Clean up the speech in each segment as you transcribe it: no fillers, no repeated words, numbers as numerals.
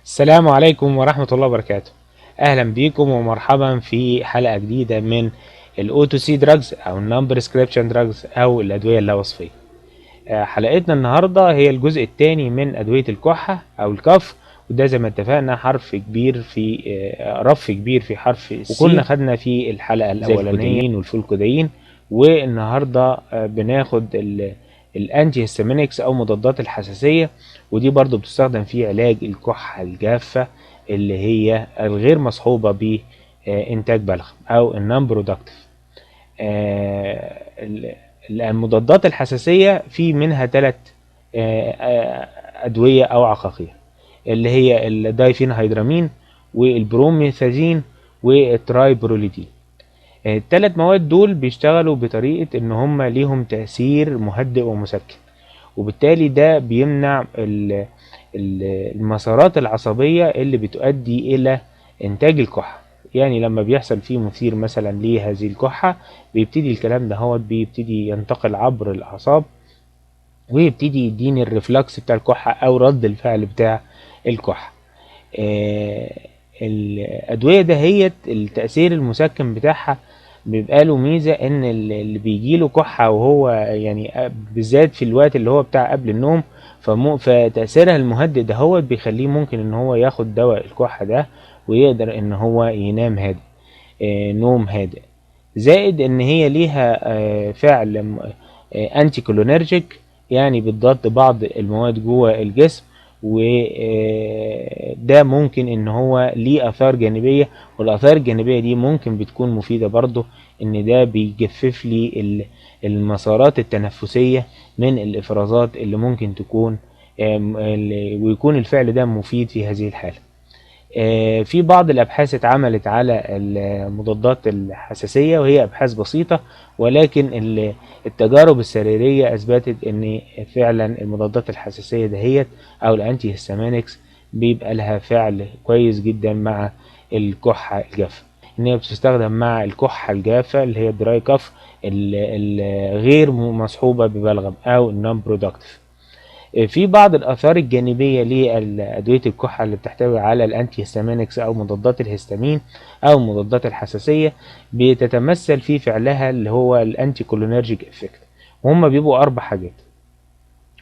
السلام عليكم ورحمة الله وبركاته. أهلا بيكم ومرحبا في حلقة جديدة من الأوتو سي دراجز أو النون بريسكريبشن دراجز أو الأدوية اللاوصفية. حلقتنا النهاردة هي الجزء الثاني من أدوية الكحة أو الكف، وده زي ما اتفقنا حرف كبير في رف كبير في حرف السين، وكنا خدنا في الحلقة الأولانية والفولكودين، والنهاردة بناخد الانتي هيستامينكس او مضادات الحساسيه، ودي برضو بتستخدم في علاج الكحه الجافه اللي هي الغير مصحوبه بانتاج بلغم او النون برودكتيف. المضادات الحساسيه في منها ثلاث ادويه او عقاقير، اللي هي الدايفينهيدرامين والبروميثازين والترايبروليدين. الثلاث مواد دول بيشتغلوا بطريقة ان هم ليهم تأثير مهدئ ومسكن، وبالتالي ده بيمنع المسارات العصبية اللي بتؤدي الى انتاج الكحة. يعني لما بيحصل فيه مثير مثلا لهذه الكحة، بيبتدي الكلام ده هو بيبتدي ينتقل عبر الاعصاب، ويبتدي يديني الريفلكس بتاع الكحة او رد الفعل بتاع الكحة. الأدوية دهيت التأثير المسكن بتاعها بيبقى له ميزة ان اللي بيجيله كحة وهو يعني بالذات في الوقت اللي هو بتاع قبل النوم، فتأثيرها المهدئ ده هو بيخليه ممكن ان هو ياخد دواء الكحة ده ويقدر ان هو ينام هادئ، نوم هادئ. زائد ان هي ليها فعل انتي كولينرجيك، يعني بتضاد بعض المواد جوه الجسم، وده ممكن ان هو ليه اثار جانبية، والاثار الجانبية دي ممكن بتكون مفيدة برضه، ان ده بيجفف لي المسارات التنفسية من الافرازات اللي ممكن تكون ويكون الفعل ده مفيد في هذه الحالة. في بعض الأبحاث اتعملت على المضادات الحساسية، وهي أبحاث بسيطة، ولكن التجارب السريرية أثبتت أن فعلا المضادات الحساسية دهيت أو الأنتي هيستامينكس بيبقى لها فعل كويس جدا مع الكحة الجافة، إن هي بتستخدم مع الكحة الجافة اللي هي الدراي كاف الغير مصحوبة ببلغم أو النون برودكتيف. في بعض الآثار الجانبية لأدوية الكحة اللي بتحتوي على الأنتي هيستامينكس أو مضادات الهستامين أو مضادات الحساسية، بتتمثل في فعلها اللي هو الأنتي كولينرجيك إفكت، وهم بيبقوا أربع حاجات.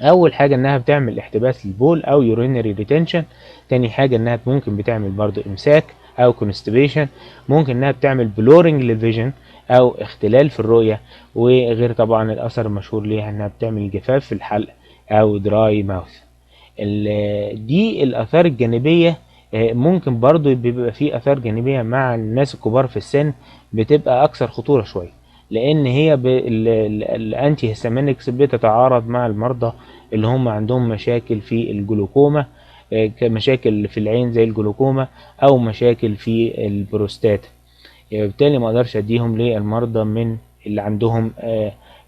أول حاجة إنها بتعمل احتباس للبول أو يورينري ريتنشن. تاني حاجة إنها ممكن بتعمل برضو إمساك أو كونستيبيشن. ممكن إنها بتعمل بلورنج للفيجن أو اختلال في الرؤية، وغير طبعا الأثر المشهور ليها إنها بتعمل جفاف في الحلق او دراي ماوث. دي الاثار الجانبيه. ممكن برضو بيبقى في اثار جانبيه مع الناس الكبار في السن، بتبقى اكثر خطوره شويه، لان هي الانتي هيستامينكس بتتعارض مع المرضى اللي هم عندهم مشاكل في الجلوكوما، كمشاكل في العين زي الجلوكوما او مشاكل في البروستات. بالتالي ما اقدرش اديهم للمرضى من اللي عندهم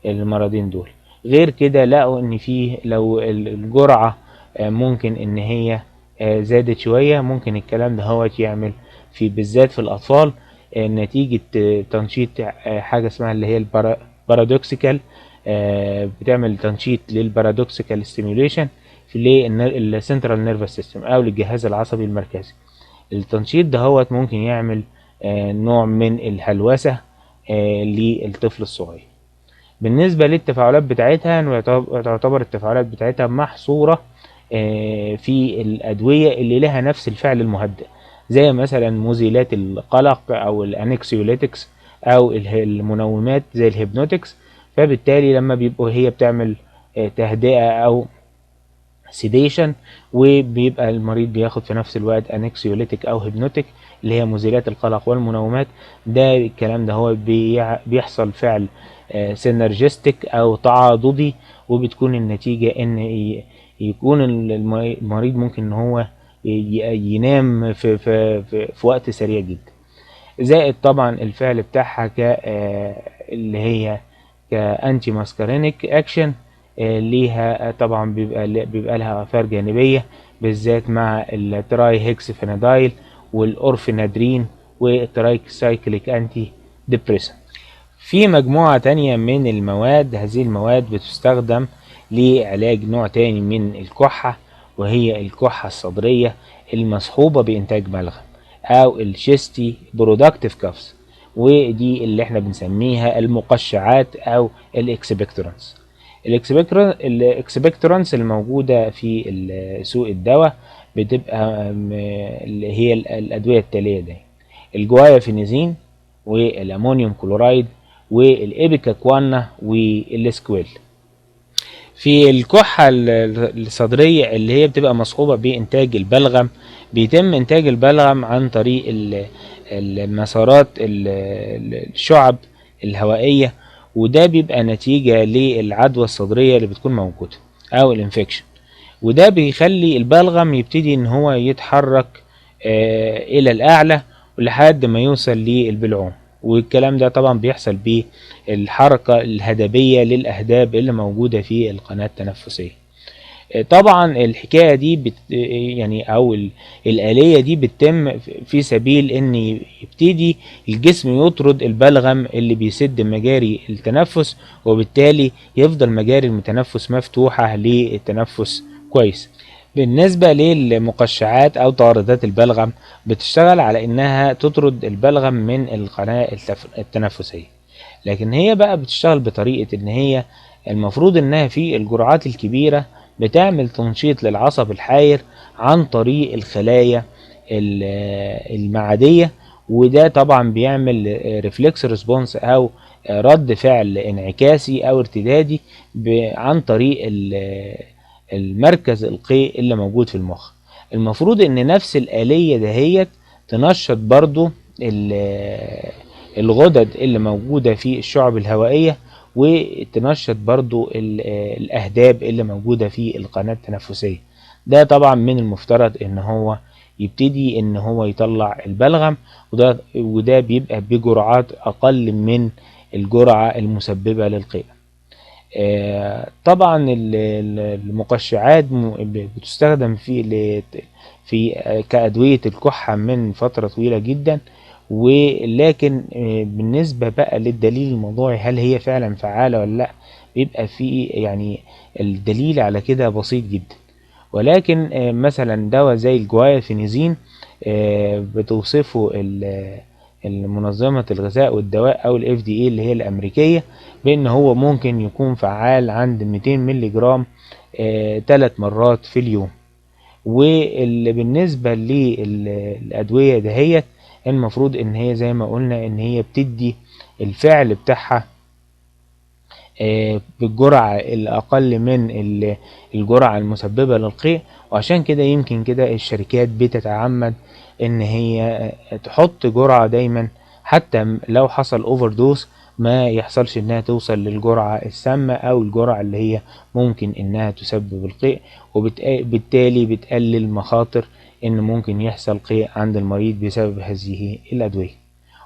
المرضين دول. غير كده لقوا ان فيه لو الجرعة ممكن ان هي زادت شوية، ممكن الكلام ده هو يعمل في بالذات في الاطفال نتيجة تنشيط حاجة اسمها اللي هي البارادوكسيكال، بتعمل تنشيط للبارادوكسيكال ستيميوليشن في السنترال نيرفس سيستم او للجهاز العصبي المركزي. التنشيط ده هو ممكن يعمل نوع من الهلوسة للطفل الصغير. بالنسبة للتفاعلات بتاعتها، تعتبر التفاعلات بتاعتها محصورة في الأدوية اللي لها نفس الفعل المهدئ، زي مثلا مزيلات القلق أو الأنكسيوليتكس أو المنومات زي الهيبنوتكس. فبالتالي لما بيبقوا هي بتعمل تهدئة أو سيديشن، وبيبقى المريض بياخد في نفس الوقت انكسيوليتيك او هيبنوتيك اللي هي مزيلات القلق والمنومات، ده الكلام ده هو بيحصل فعل سينرجستيك او تعاضدي، وبتكون النتيجة ان يكون المريض ممكن ان هو ينام في وقت سريع جدا. زائد طبعا الفعل بتاعها اللي هي كأنتي ماسكارينيك اكشن، ليها طبعا بيبقى لها اثار جانبيه، بالذات مع التراي هيكس فينادايل والاورفينادرين والتراي سايكليك انتي ديبريسنت. في مجموعه تانية من المواد، هذه المواد بتستخدم لعلاج نوع تاني من الكحه، وهي الكحه الصدريه المصحوبة بإنتاج بلغم أو الشيستي برودكتيف كافز، ودي اللي احنا بنسميها المقشعات أو الإكسبكتورانس. الإكسبكتورانس الموجودة في سوق الدواء بتبقى اللي هي الأدوية التالية دي: الجوايافينيزين والأمونيوم كلورايد والإيبيكاكوانا والسكويل. في الكحة الصدرية اللي هي بتبقى مصحوبة بإنتاج البلغم، بيتم إنتاج البلغم عن طريق المسارات الشعب الهوائية، وده بيبقى نتيجة للعدوى الصدرية اللي بتكون موجودة أو الانفكشن، وده بيخلي البلغم يبتدي إن هو يتحرك إلى الأعلى لحد ما يوصل للبلعوم. والكلام ده طبعا بيحصل بالحركة الهدبية للأهداب اللي موجودة في القناة التنفسية. طبعا الحكاية دي يعني أو الآلية دي بتتم في سبيل إن يبتدي الجسم يطرد البلغم اللي بيسد مجاري التنفس، وبالتالي يفضل مجاري التنفس مفتوحة للتنفس كويس. بالنسبة للمقشعات أو طاردات البلغم، بتشتغل على إنها تطرد البلغم من القناة التنفسية، لكن هي بقى بتشتغل بطريقة إن هي المفروض إنها في الجرعات الكبيرة بتعمل تنشيط للعصب الحاير عن طريق الخلايا المعدية، وده طبعا بيعمل ريفلكس ريسبونس أو رد فعل انعكاسي أو ارتدادي عن طريق المركز القيء اللي موجود في المخ. المفروض ان نفس الآلية دهيت تنشط برضو الغدد اللي موجودة في الشعب الهوائية، وتنشط برضو الأهداب اللي موجودة في القناة التنفسية. ده طبعا من المفترض ان هو يبتدي ان هو يطلع البلغم، وده بيبقى بجرعات اقل من الجرعة المسببة للقيء. طبعا المقشعات بتستخدم في كأدوية الكحة من فترة طويلة جدا، ولكن بالنسبة بقى للدليل الموضوعي هل هي فعلا فعالة ولا لا، بيبقى في يعني الدليل على كده بسيط جدا. ولكن مثلا دواء زي الجوايافينيزين بتوصفه المنظمة الغذاء والدواء او ال FDA اللي هي الامريكية بان هو ممكن يكون فعال عند 200 ملي جرام 3 مرات في اليوم. واللي بالنسبة للأدوية دهيت المفروض ان هي زي ما قلنا ان هي بتدي الفعل بتاعها بالجرعة الأقل من الجرعة المسببة للقيء، وعشان كده يمكن كده الشركات بتتعمد ان هي تحط جرعة دايما حتى لو حصل اوفر دوز ما يحصلش انها توصل للجرعة السامة او الجرعة اللي هي ممكن انها تسبب القيء، وبالتالي بتقلل مخاطر ان ممكن يحصل قيء عند المريض بسبب هذه الأدوية.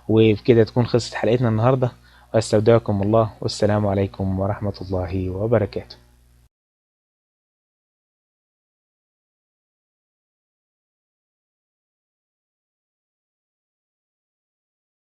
وبكده تكون خلصت حلقتنا النهاردة، واستودعكم الله، والسلام عليكم ورحمة الله وبركاته.